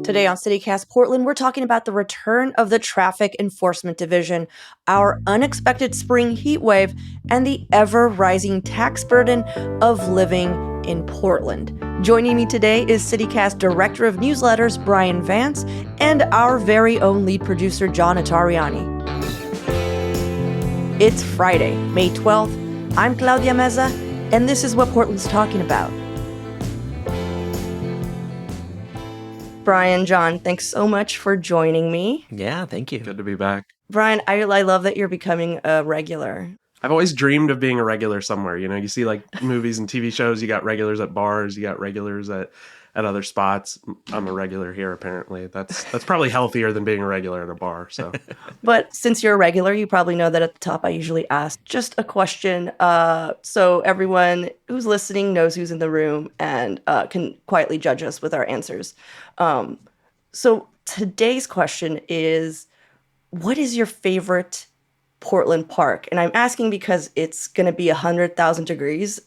Today on CityCast Portland, we're talking about the return of the Traffic Enforcement Division, our unexpected spring heat wave, and the ever-rising tax burden of living in Portland. Joining me today is CityCast Director of Newsletters, Bryan Vance, and our very own lead producer, John Notarianni. It's Friday, May 12th. I'm Claudia Meza, and this is what Portland's talking about. Bryan, John, thanks so much for joining me. Yeah, thank you. Good to be back. Bryan, I love that you're becoming a regular. I've always dreamed of being a regular somewhere. You know, you see like movies and TV shows, you got regulars at bars, you got regulars at other spots. I'm a regular here, apparently. That's probably healthier than being a regular at a bar. So, But since you're a regular, you probably know that at the top I usually ask just a question. So everyone who's listening knows who's in the room and can quietly judge us with our answers. So today's question is, what is your favorite Portland park? And I'm asking because it's going to be 100,000 degrees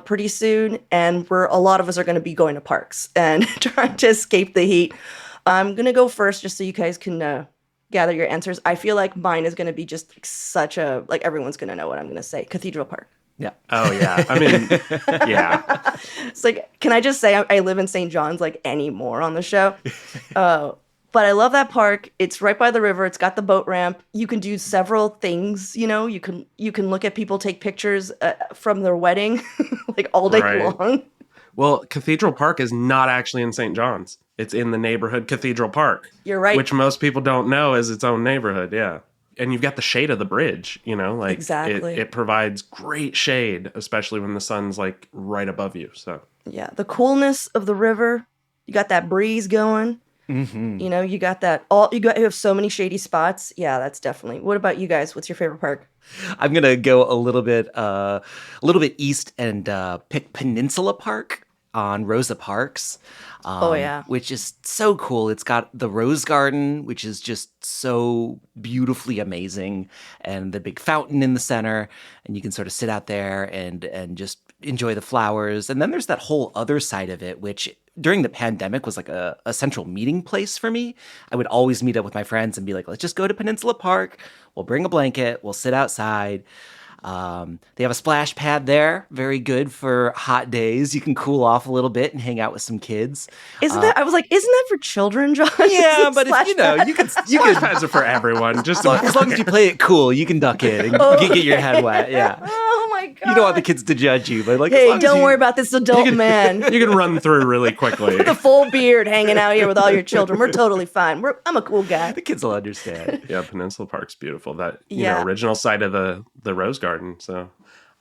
pretty soon, and a lot of us are going to be going to parks and trying to escape the heat. I'm going to go first just so you guys can gather your answers. I feel like mine is going to be just like everyone's going to know what I'm going to say. Cathedral Park. Yeah. oh yeah. I mean, yeah. It's like, can I just say I live in St. John's like anymore on the show? But I love that park. It's right by the river. It's got the boat ramp. You can do several things. You know, you can look at people take pictures from their wedding like all day long. Well, Cathedral Park is not actually in St. John's. It's in the neighborhood Cathedral Park. You're right. Which most people don't know is its own neighborhood. Yeah. And you've got the shade of the bridge, you know, like exactly. It provides great shade, especially when the sun's like right above you. So yeah, the coolness of the river. You got that breeze going. Mm-hmm. You know, you got that. You have so many shady spots. Yeah, that's definitely. What about you guys? What's your favorite park? I'm gonna go a little bit east and pick Peninsula Park on Rosa Parks. Which is so cool. It's got the Rose Garden, which is just so beautifully amazing, and the big fountain in the center, and you can sort of sit out there and just enjoy the flowers. And then there's that whole other side of it, which during the pandemic was like a central meeting place for me. I would always meet up with my friends and be like, let's just go to Peninsula Park. We'll bring a blanket. We'll sit outside. They have a splash pad there. Very good for hot days. You can cool off a little bit and hang out with some kids. Isn't that for children, John? Yeah, but if, you can splash pads are for everyone. Just as long as you play it cool, you can duck in and get your head wet. Yeah. Oh my God. You don't want the kids to judge you, but like, hey, don't worry about this adult man. You can run through really quickly with a full beard, hanging out here with all your children. We're totally fine. I'm a cool guy. The kids will understand. Yeah, Peninsula Park's beautiful. That original site of the Rose Garden. So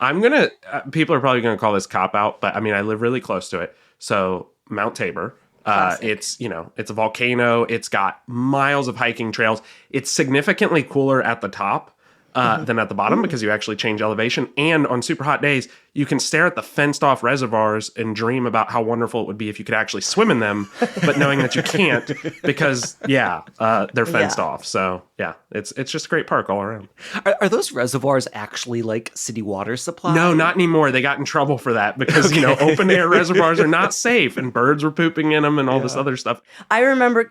I'm gonna. People are probably gonna call this cop out, but I mean, I live really close to it. So Mount Tabor. It's a volcano. It's got miles of hiking trails. It's significantly cooler at the top than at the bottom because you actually change elevation. And on super hot days, you can stare at the fenced off reservoirs and dream about how wonderful it would be if you could actually swim in them, but knowing that you can't because they're fenced off. So yeah, it's just a great park all around. Are those reservoirs actually like city water supply? No, not anymore. They got in trouble for that because, open air reservoirs are not safe and birds were pooping in them and all this other stuff. I remember,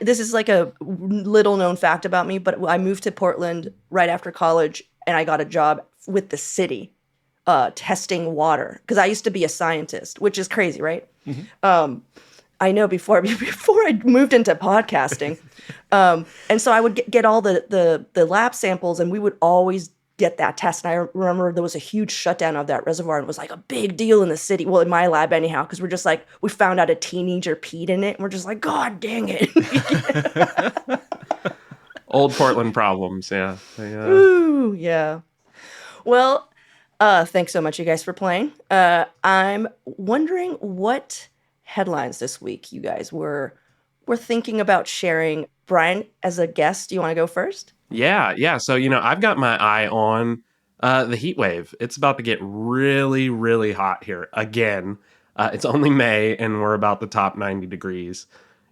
this is like a little known fact about me, but I moved to Portland right after college and I got a job with the city testing water because I used to be a scientist, which is crazy, right? Mm-hmm. I know before I moved into podcasting. And so I would get all the lab samples and we would always get that test. And I remember there was a huge shutdown of that reservoir and it was like a big deal in the city. Well, in my lab anyhow, because we're just like, we found out a teenager peed in it and we're just like, God dang it. Old Portland problems, yeah. Ooh, yeah. Well, thanks so much, you guys, for playing. I'm wondering what headlines this week you guys were thinking about sharing. Bryan, as a guest, do you want to go first? Yeah. So, I've got my eye on the heat wave. It's about to get really, really hot here again. It's only May, and we're about the top 90 degrees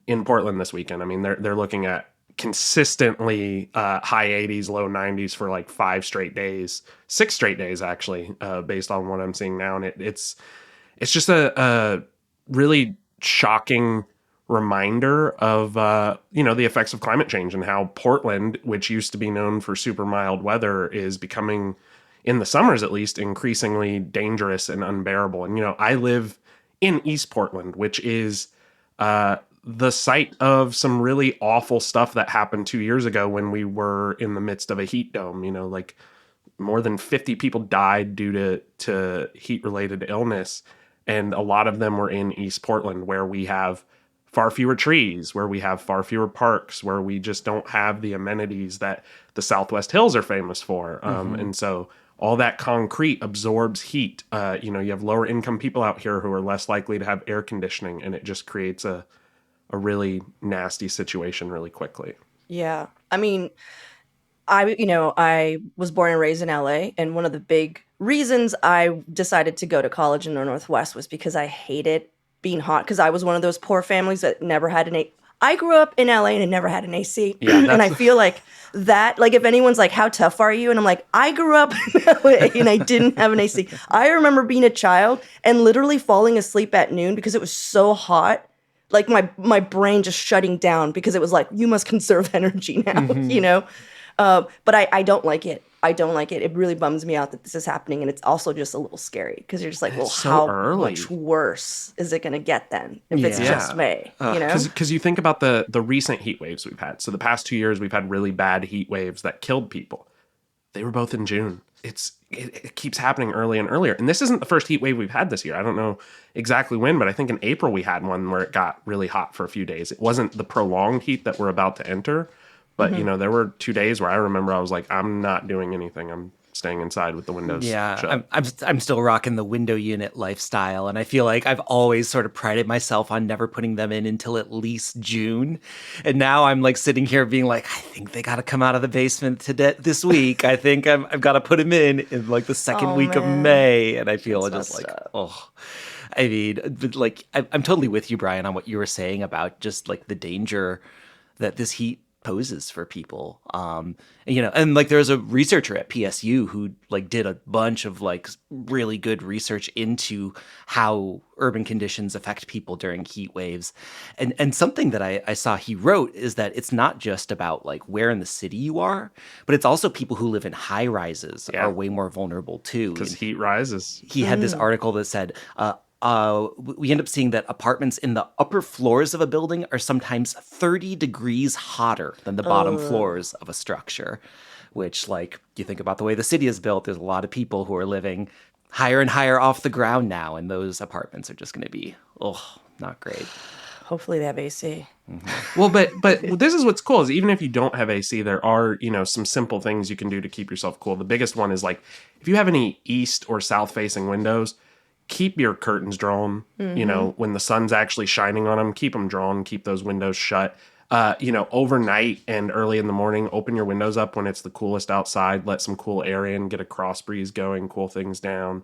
in Portland this weekend. I mean, they're looking at consistently high 80s, low 90s for like 6 straight days, actually, based on what I'm seeing now. And it's just a really shocking reminder of, the effects of climate change and how Portland, which used to be known for super mild weather, is becoming, in the summers at least, increasingly dangerous and unbearable. And, I live in East Portland, which is the site of some really awful stuff that happened 2 years ago when we were in the midst of a heat dome. Like more than 50 people died due to heat-related illness, and a lot of them were in East Portland, where we have far fewer trees, where we have far fewer parks, where we just don't have the amenities that the Southwest Hills are famous for. And so all that concrete absorbs heat. You have lower income people out here who are less likely to have air conditioning, and it just creates a really nasty situation really quickly. Yeah. I mean, I was born and raised in LA, and one of the big reasons I decided to go to college in the Northwest was because I hated being hot, because I was one of those poor families that never had I grew up in LA and never had an AC. Yeah, and I feel like that, like if anyone's like, how tough are you? And I'm like, I grew up in LA and I didn't have an AC. I remember being a child and literally falling asleep at noon because it was so hot. Like my brain just shutting down because it was like, you must conserve energy now, But I don't like it. I don't like it. It really bums me out that this is happening. And it's also just a little scary because you're just like, well, so how early. Much worse is it going to get then if it's just May, Because you think about the recent heat waves we've had. So the past 2 years, we've had really bad heat waves that killed people. They were both in June. It keeps happening early and earlier. And this isn't the first heat wave we've had this year. I don't know exactly when, but I think in April we had one where it got really hot for a few days. It wasn't the prolonged heat that we're about to enter. But, there were 2 days where I remember I was like, I'm not doing anything. I'm staying inside with the windows shut. I'm still rocking the window unit lifestyle. And I feel like I've always sort of prided myself on never putting them in until at least June. And now I'm like sitting here being like, I think they got to come out of the basement this week. I think I've got to put them in like the second week of May. And I feel just like, I mean, but like, I'm totally with you, Bryan, on what you were saying about just like the danger that this heat poses for people. And like there's a researcher at PSU who like did a bunch of like really good research into how urban conditions affect people during heat waves. And something that I saw he wrote is that it's not just about like where in the city you are, but it's also people who live in high rises are way more vulnerable too. Because heat rises. He had this article that said, we end up seeing that apartments in the upper floors of a building are sometimes 30 degrees hotter than the bottom floors of a structure, which, like, you think about the way the city is built, there's a lot of people who are living higher and higher off the ground now, and those apartments are just going to be, not great. Hopefully they have AC. Well, but this is what's cool is even if you don't have AC, there are, some simple things you can do to keep yourself cool. The biggest one is like, if you have any east or south facing windows, keep your curtains drawn, when the sun's actually shining on them, keep them drawn, keep those windows shut. Overnight and early in the morning, open your windows up when it's the coolest outside, let some cool air in, get a cross breeze going, cool things down.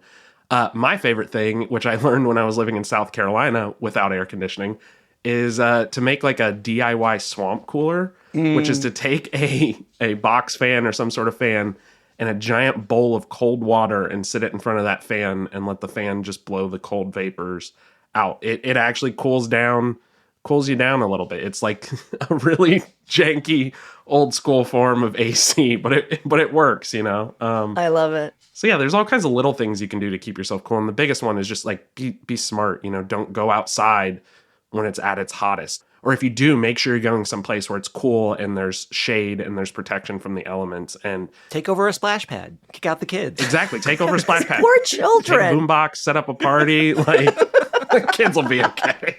My favorite thing, which I learned when I was living in South Carolina without air conditioning, is to make like a DIY swamp cooler, which is to take a box fan or some sort of fan and a giant bowl of cold water and sit it in front of that fan and let the fan just blow the cold vapors out. It actually cools you down a little bit. It's like a really janky old school form of AC, but it works, I love it. So yeah, there's all kinds of little things you can do to keep yourself cool. And the biggest one is just like be smart, don't go outside when it's at its hottest. Or if you do, make sure you're going someplace where it's cool and there's shade and there's protection from the elements. And take over a splash pad. Kick out the kids. Exactly. Take over a splash pad. Poor children. Take a boombox, set up a party. Like, the kids will be okay.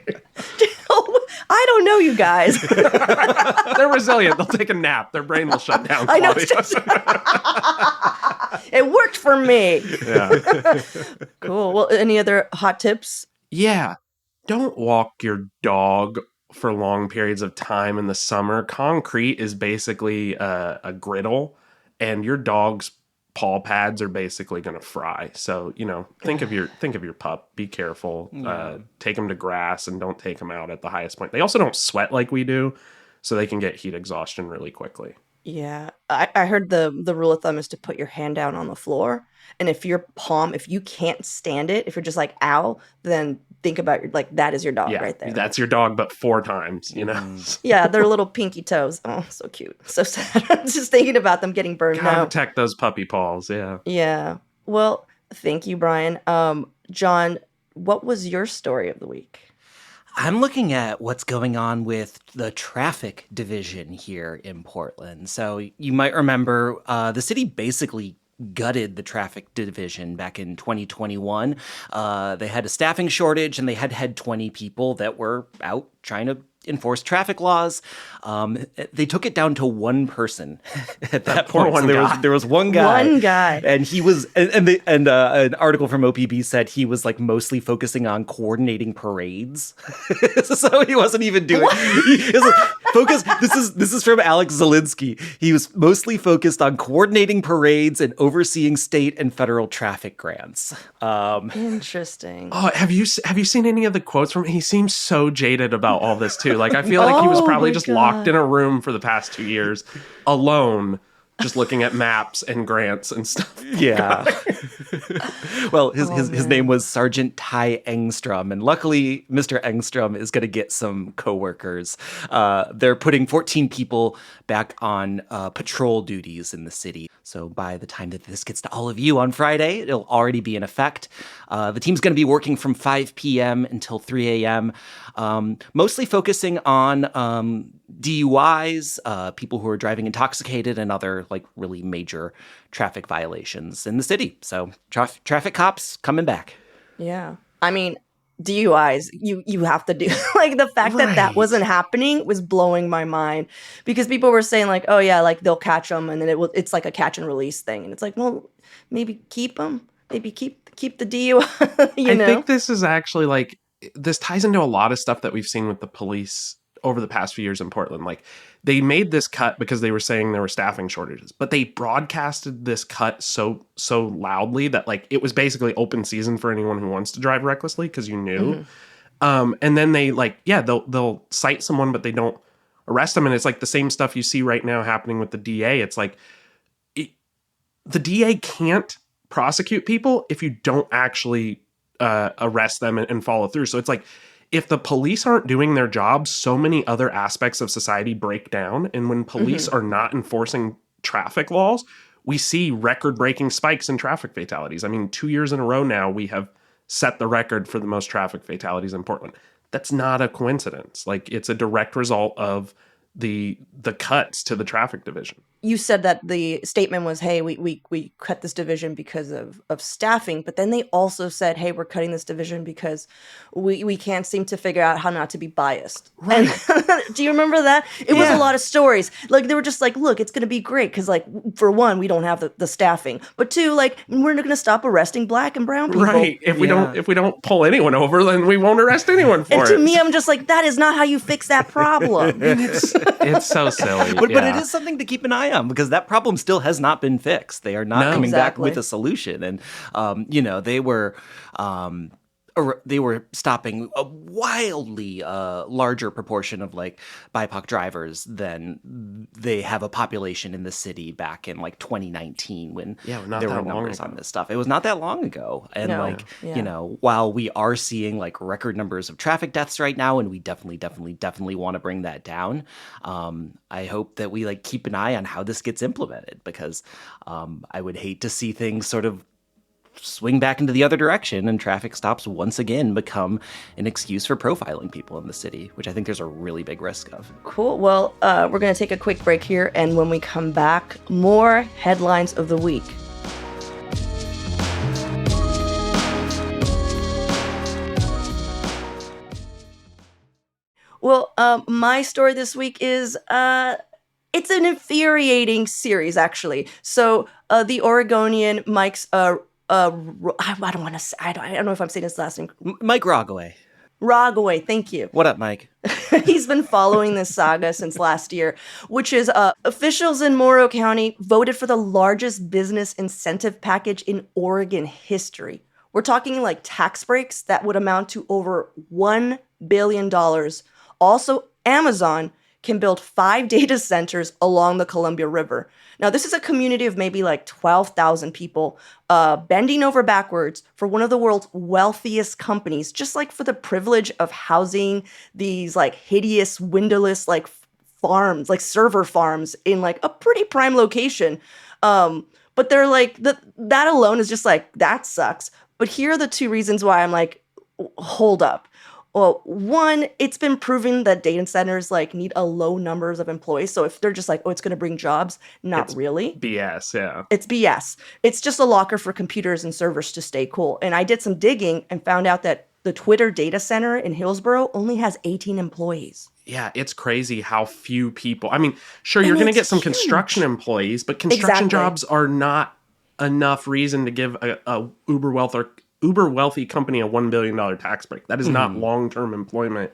I don't know you guys. They're resilient. They'll take a nap. Their brain will shut down. I know. It worked for me. Yeah. Cool. Well, any other hot tips? Yeah. Don't walk your dog for long periods of time in the summer. Concrete is basically a griddle, and your dog's paw pads are basically going to fry. So, think of your pup. Be careful. Take them to grass and don't take them out at the highest point. They also don't sweat like we do, so they can get heat exhaustion really quickly. Yeah. I heard the rule of thumb is to put your hand down on the floor. And if you can't stand it, if you're just like, ow, then think about that is your dog Yeah, right there. that's your dog, but 4 times, you know? Yeah, their little pinky toes. Oh, so cute. So sad. I'm just thinking about them getting burned Gotta out. protect those puppy paws, yeah. Yeah. Well, thank you, Bryan. John, what was your story of the week? I'm looking at what's going on with the traffic division here in Portland. So you might remember the city basically gutted the traffic division back in 2021. They had a staffing shortage and they had 20 people that were out trying to enforce traffic laws. They took it down to one person at that point. One guy. There was one guy. One guy. And he was, and an article from OPB said he was like mostly focusing on coordinating parades. So he wasn't even doing, he was like, focus. This is from Alex Zielinski. He was mostly focused on coordinating parades and overseeing state and federal traffic grants. Interesting. Oh, have you seen any of the quotes from him? He seems so jaded about all this too. Like I feel like he was probably just locked in a room for the past 2 years alone, just looking at maps and grants and stuff. Yeah. Well, his name was Sergeant Ty Engstrom, and luckily Mr. Engstrom is going to get some coworkers. They're putting 14 people back on patrol duties in the city. So by the time that this gets to all of you on Friday, it'll already be in effect. The team's going to be working from 5 p.m. until 3 a.m., mostly focusing on DUIs, people who are driving intoxicated, and other like really major traffic violations in the city. So traffic cops coming back. Yeah. I mean, DUIs, you have to do like the fact that wasn't happening was blowing my mind, because people were saying like, oh yeah, like they'll catch them and then it's like a catch and release thing, and it's like, well, maybe keep them, maybe keep the DUI. I think this is actually like, this ties into a lot of stuff that we've seen with the police over the past few years in Portland. Like they made this cut because they were saying there were staffing shortages, but they broadcasted this cut so loudly that like it was basically open season for anyone who wants to drive recklessly, because you knew. And then they like, yeah, they'll cite someone, but they don't arrest them. And it's like the same stuff you see right now happening with the DA. It's like the DA can't prosecute people if you don't actually arrest them and follow through. So it's like, if the police aren't doing their job, so many other aspects of society break down. And when police are not enforcing traffic laws, we see record-breaking spikes in traffic fatalities. I mean, 2 years in a row now, we have set the record for the most traffic fatalities in Portland. That's not a coincidence. Like, it's a direct result of the cuts to the traffic division. You said that the statement was, hey, we cut this division because of staffing, but then they also said, hey, we're cutting this division because we can't seem to figure out how not to be biased. Right. And do you remember that? It was a lot of stories. Like, they were just like, look, it's going to be great because, like, for one, we don't have the staffing, but two, like, we're not going to stop arresting Black and brown people. Right. If we don't pull anyone over, then we won't arrest anyone for it. And to me, I'm just like, that is not how you fix that problem. And it's so silly. But it is something to keep an eye on, because that problem still has not been fixed. They are not coming back with a solution. And, they were stopping a wildly larger proportion of like BIPOC drivers than they have a population in the city back in like 2019 when there were numbers on this stuff. It was not that long ago. And while we are seeing like record numbers of traffic deaths right now, and we definitely want to bring that down, I hope that we like keep an eye on how this gets implemented, because I would hate to see things sort of swing back into the other direction and traffic stops once again become an excuse for profiling people in the city, which I think there's a really big risk of. Cool. Well, we're going to take a quick break here, and when we come back, more headlines of the week. Well, my story this week is it's an infuriating series, actually. So the Oregonian Mike's I don't know if I'm saying his last name. Mike Rogaway. Rogaway, thank you. What up, Mike? He's been following this saga since last year, which is officials in Morrow County voted for the largest business incentive package in Oregon history. We're talking like tax breaks that would amount to over $1 billion. Also, Amazon can build 5 data centers along the Columbia River. Now, this is a community of maybe like 12,000 people bending over backwards for one of the world's wealthiest companies, just like for the privilege of housing these like hideous, windowless, like farms, like server farms in like a pretty prime location. But they're like, that alone is just like, that sucks. But here are the 2 reasons why I'm like, hold up. Well, one, it's been proven that data centers like need a low numbers of employees. So if they're just like, oh, it's going to bring jobs, not really. BS, yeah. It's BS. It's just a locker for computers and servers to stay cool. And I did some digging and found out that the Twitter data center in Hillsboro only has 18 employees. Yeah, it's crazy how few people. I mean, sure, you're going to get some construction employees, but construction jobs are not enough reason to give a uber wealthy company a $1 billion tax break. That is not long-term employment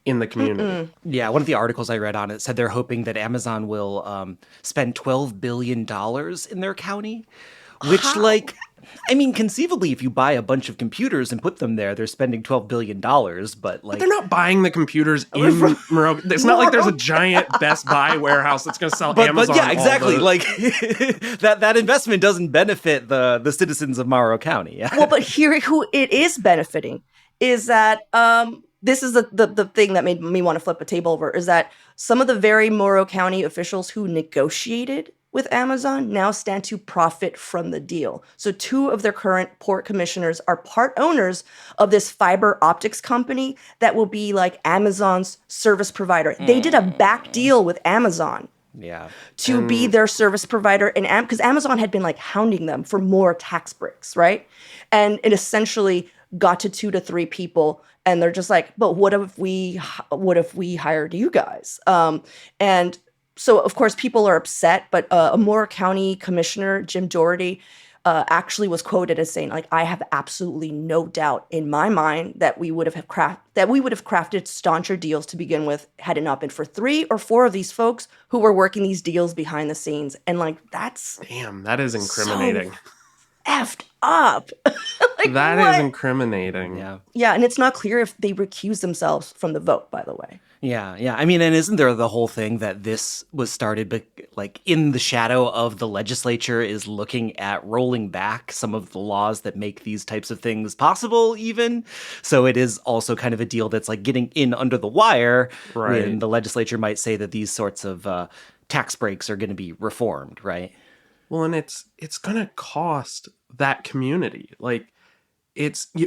in the community. Yeah, one of the articles I read on it said they're hoping that Amazon will spend $12 billion in their county, which I mean, conceivably, if you buy a bunch of computers and put them there, they're spending $12 billion, but like... But they're not buying the computers in Morocco. It's not like there's a giant Best Buy warehouse that's going to sell Amazon. But yeah, exactly. Like, that investment doesn't benefit the citizens of Morrow County. Yeah. Well, but here, who it is benefiting is that... this is the thing that made me want to flip a table over, is that some of the very Morrow County officials who negotiated with Amazon now stand to profit from the deal. So 2 of their current port commissioners are part owners of this fiber optics company that will be like Amazon's service provider. They did a back deal with Amazon. Yeah. To be their service provider, and because Amazon had been like hounding them for more tax breaks, right? And it essentially got to 2 to 3 people, and they're just like, but what if we hired you guys? And so, of course, people are upset, but a Moore County Commissioner, Jim Doherty, actually was quoted as saying, like, I have absolutely no doubt in my mind that we would have crafted stauncher deals to begin with had it not been for 3 or 4 of these folks who were working these deals behind the scenes. And like, that's... Damn, that is incriminating. So effed up. Like, that is incriminating. Yeah. Yeah, and it's not clear if they recused themselves from the vote, by the way. Yeah. I mean, and isn't there the whole thing that this was started, but like in the shadow of the legislature is looking at rolling back some of the laws that make these types of things possible even? So it is also kind of a deal that's like getting in under the wire, right? When the legislature might say that these sorts of tax breaks are going to be reformed, right? Well, and it's going to cost that community. Like,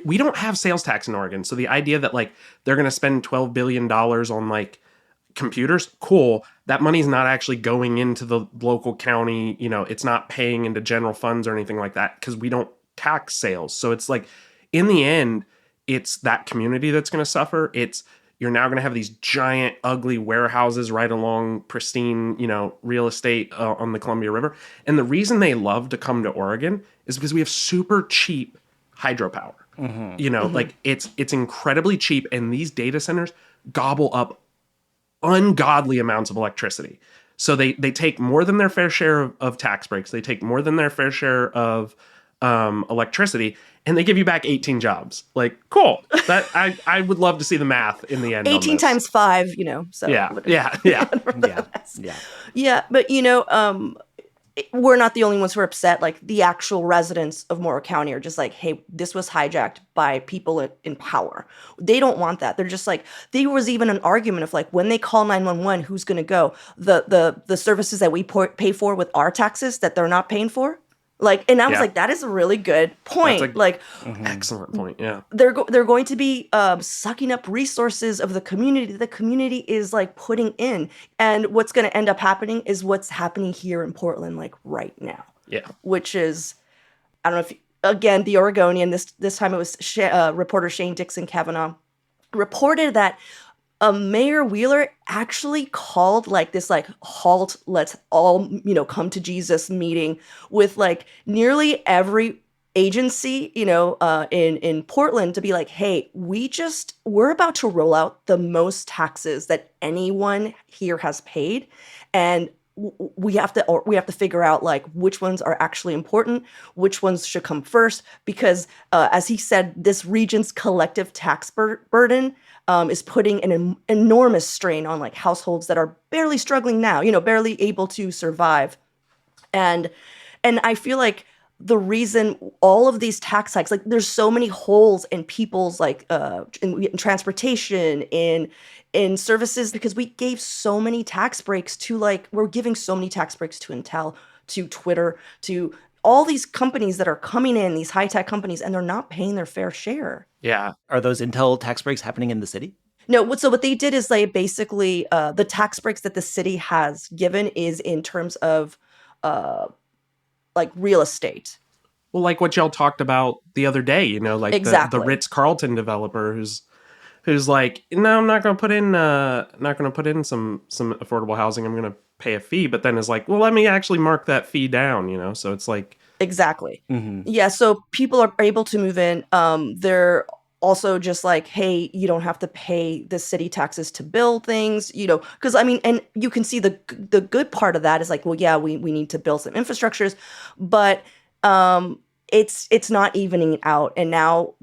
we don't have sales tax in Oregon. So the idea that like they're going to spend $12 billion on like computers, cool. That money's not actually going into the local county. You know, it's not paying into general funds or anything like that because we don't tax sales. So it's like, in the end, it's that community that's going to suffer. You're now going to have these giant, ugly warehouses right along pristine, real estate on the Columbia River. And the reason they love to come to Oregon is because we have super cheap hydropower. Like it's incredibly cheap, and these data centers gobble up ungodly amounts of electricity. So they take more than their fair share of tax breaks. They take more than their fair share of electricity, and they give you back 18 jobs. Like, cool. That I would love to see the math in the end. 18 times 5, so yeah. Yeah, but we're not the only ones who are upset. Like, the actual residents of Morrow County are just like, hey, this was hijacked by people in power. They don't want that. They're just like, there was even an argument of like, when they call 911, who's going to go? The services that we pay for with our taxes that they're not paying for? Like, and I was like, that is a really good point. Excellent point. Yeah, they're going to be sucking up resources of the community. The community is like putting in, and what's going to end up happening is what's happening here in Portland, like right now. Yeah, which is, I don't know if again the Oregonian. This time it was reporter Shane Dixon Kavanaugh reported that. Mayor Wheeler actually called like this like halt, let's all, come to Jesus meeting with like nearly every agency, in Portland to be like, hey, we're about to roll out the most taxes that anyone here has paid. And we have to figure out like which ones are actually important, which ones should come first, because as he said, this region's collective tax burden is putting an enormous strain on like households that are barely struggling now, barely able to survive. And I feel like the reason all of these tax hikes, like there's so many holes in people's like in transportation, in services, because we gave so many tax breaks to we're giving so many tax breaks to Intel, to Twitter, to all these companies that are coming in, these high-tech companies, and they're not paying their fair share. Yeah. Are those Intel tax breaks happening in the city? No, so what they did is they basically, the tax breaks that the city has given is in terms of like real estate. Well, like what y'all talked about the other day, like exactly. the Ritz-Carlton developer who's like, no, I'm not going to put in some affordable housing. I'm going to pay a fee, but then is like, well, let me actually mark that fee down, so it's like. Exactly. Mm-hmm. Yeah. So people are able to move in. They're also just like, hey, you don't have to pay the city taxes to build things, because I mean, and you can see the good part of that is like, well, yeah, we need to build some infrastructures, but it's not evening out. And now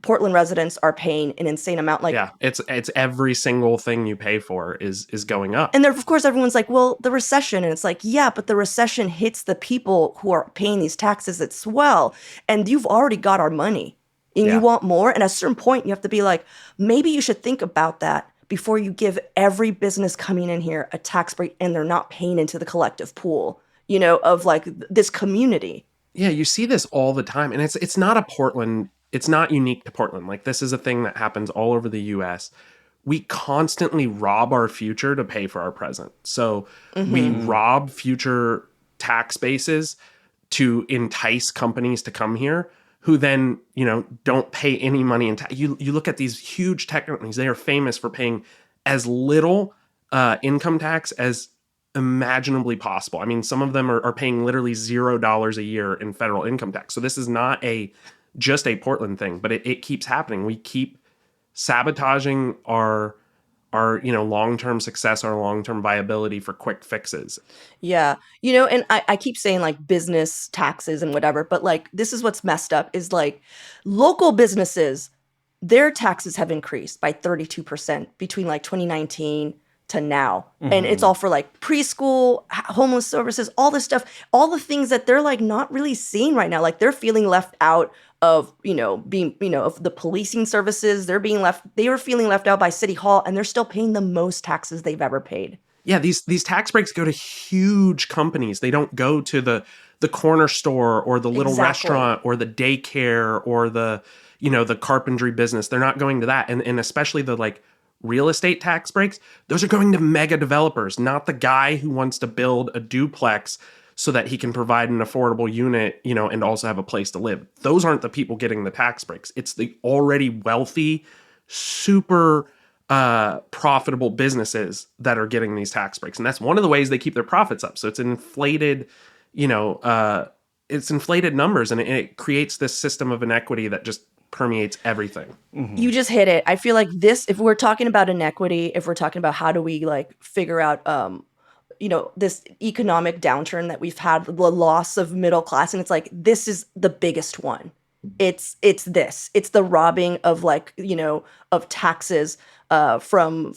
Portland residents are paying an insane amount. Like, yeah, it's every single thing you pay for is going up. And there, of course, everyone's like, well, the recession. And it's like, yeah, but the recession hits the people who are paying these taxes as well. And you've already got our money and you want more. And at a certain point, you have to be like, maybe you should think about that before you give every business coming in here a tax break and they're not paying into the collective pool, of like this community. Yeah, you see this all the time. And it's not a Portland, it's not unique to Portland. Like this is a thing that happens all over the US. We constantly rob our future to pay for our present. So we rob future tax bases to entice companies to come here who then, don't pay any money in tax. You look at these huge tech companies, they are famous for paying as little income tax as imaginably possible. I mean, some of them are paying literally $0 a year in federal income tax. So this is not just a Portland thing, but it keeps happening. We keep sabotaging our long-term success, our long-term viability for quick fixes. Yeah. And I keep saying like business taxes and whatever, but like this is what's messed up is like local businesses, their taxes have increased by 32% between like 2019 to now. Mm-hmm. And it's all for like preschool, homeless services, all this stuff, all the things that they're like not really seeing right now. Like they're feeling left out of, being, of the policing services. They were feeling left out by City Hall, and they're still paying the most taxes they've ever paid. Yeah, these tax breaks go to huge companies. They don't go to the corner store or the little restaurant or the daycare or the carpentry business. They're not going to that. And especially the like real estate tax breaks, those are going to mega developers, not the guy who wants to build a duplex so that he can provide an affordable unit, and also have a place to live. Those aren't the people getting the tax breaks. It's the already wealthy, super profitable businesses that are getting these tax breaks. And that's one of the ways they keep their profits up. So it's inflated, it's inflated numbers, and it creates this system of inequity that just permeates everything. Mm-hmm. You just hit it. I feel like if we're talking about inequity, if we're talking about how do we like figure out, this economic downturn that we've had, the loss of middle class, and it's like, this is the biggest one. It's the robbing of like, of taxes from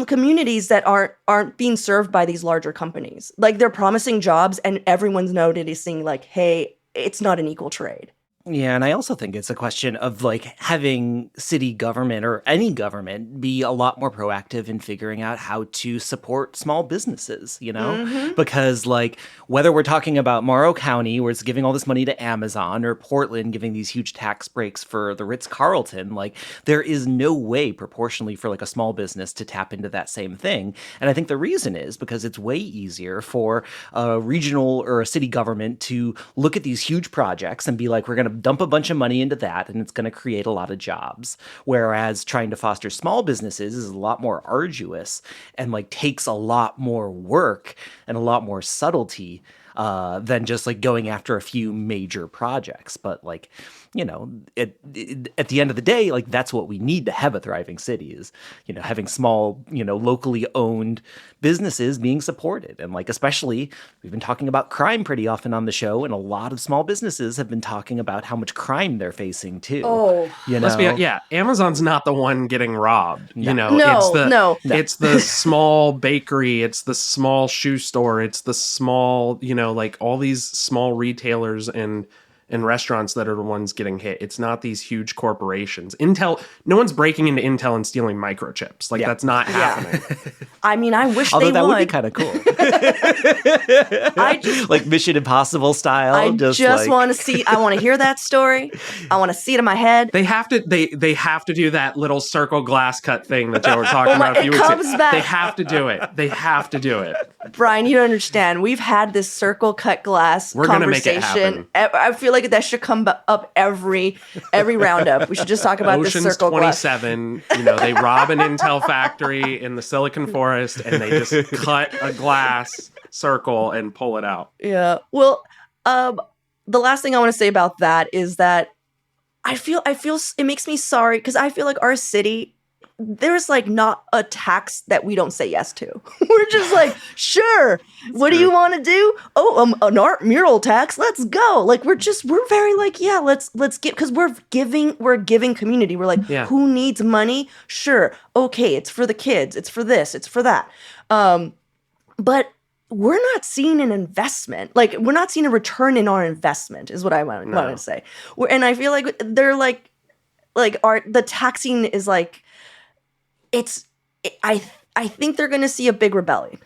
communities that aren't being served by these larger companies. Like they're promising jobs and everyone's noticing like, hey, it's not an equal trade. Yeah, and I also think it's a question of like having city government or any government be a lot more proactive in figuring out how to support small businesses, Mm-hmm. Because like whether we're talking about Morrow County, where it's giving all this money to Amazon, or Portland giving these huge tax breaks for the Ritz-Carlton, like there is no way proportionally for like a small business to tap into that same thing. And I think the reason is because it's way easier for a regional or a city government to look at these huge projects and be like, we're going to dump a bunch of money into that and it's going to create a lot of jobs. Whereas trying to foster small businesses is a lot more arduous and like takes a lot more work and a lot more subtlety than just like going after a few major projects. But like, at the end of the day, like that's what we need to have a thriving city is, having small, locally owned businesses being supported. And like, especially we've been talking about crime pretty often on the show, and a lot of small businesses have been talking about how much crime they're facing too. Oh, Amazon's not the one getting robbed. No. It's the small bakery, it's the small shoe store, it's the small, like all these small retailers and restaurants that are the ones getting hit. It's not these huge corporations. Intel, no one's breaking into Intel and stealing microchips. Like that's not happening. I mean, I wish Although they that would. would be kind of cool. Like Mission Impossible style. I just want to see. I want to hear that story. I want to see it in my head. They have to. They have to do that little circle glass cut thing that you were talking about a few weeks ago. They have to do it. They have to do it. Brian, you don't understand. We've had this circle cut glass conversation. Gonna make it happen. I feel like that should come up every roundup. We should just talk about Ocean's this circle 27, glass. They rob an Intel factory in the Silicon Forest and they just cut a glass circle and pull it out. Yeah. Well, the last thing I want to say about that is that I feel it makes me sorry because I feel like our city, there's like not a tax that we don't say yes to. We're just like, sure. What do you want to do? Oh, an art mural tax. Let's go. Like we're very like, yeah, let's get, because we're giving community. We're like, who needs money? Sure. Okay. It's for the kids. It's for this. It's for that. But we're not seeing an investment. Like we're not seeing a return in our investment is what I want to say. And I feel like they're like the taxing is like, I think they're going to see a big rebellion.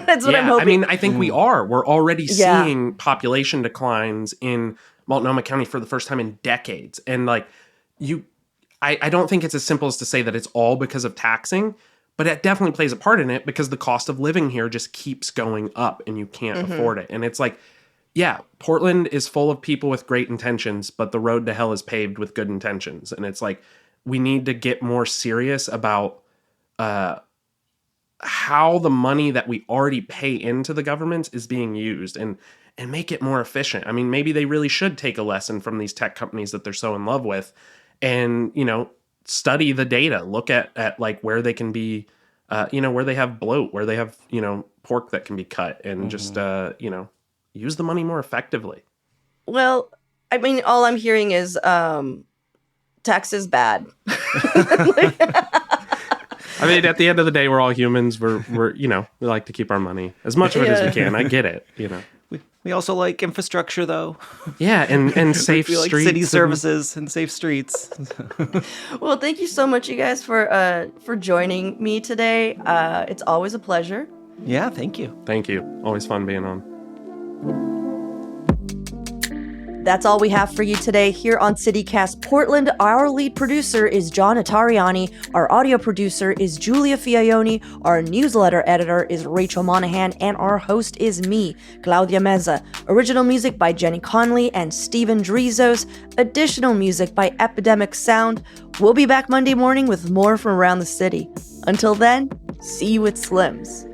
That's what I'm hoping. I mean, I think we are. We're already seeing population declines in Multnomah County for the first time in decades. And like I don't think it's as simple as to say that it's all because of taxing, but it definitely plays a part in it because the cost of living here just keeps going up and you can't afford it. And it's like, Portland is full of people with great intentions, but the road to hell is paved with good intentions. And it's like, we need to get more serious about how the money that we already pay into the government is being used and make it more efficient. I mean, maybe they really should take a lesson from these tech companies that they're so in love with and, study the data, look at like where they can be, where they have bloat, where they have, pork that can be cut and just, use the money more effectively. Well, I mean, all I'm hearing is tax is bad. I mean, at the end of the day, we're all humans. We're we like to keep our money as much of it as we can. I get it, We also like infrastructure, though. Yeah, and safe we like streets, city services and safe streets. Well, thank you so much, you guys, for joining me today. It's always a pleasure. Yeah, thank you. Thank you. Always fun being on. That's all we have for you today here on CityCast Portland. Our lead producer is John Notarianni. Our audio producer is Julia Fiaioni. Our newsletter editor is Rachel Monahan. And our host is me, Claudia Meza. Original music by Jenny Conley and Steven Drizos. Additional music by Epidemic Sound. We'll be back Monday morning with more from around the city. Until then, see you at Slim's.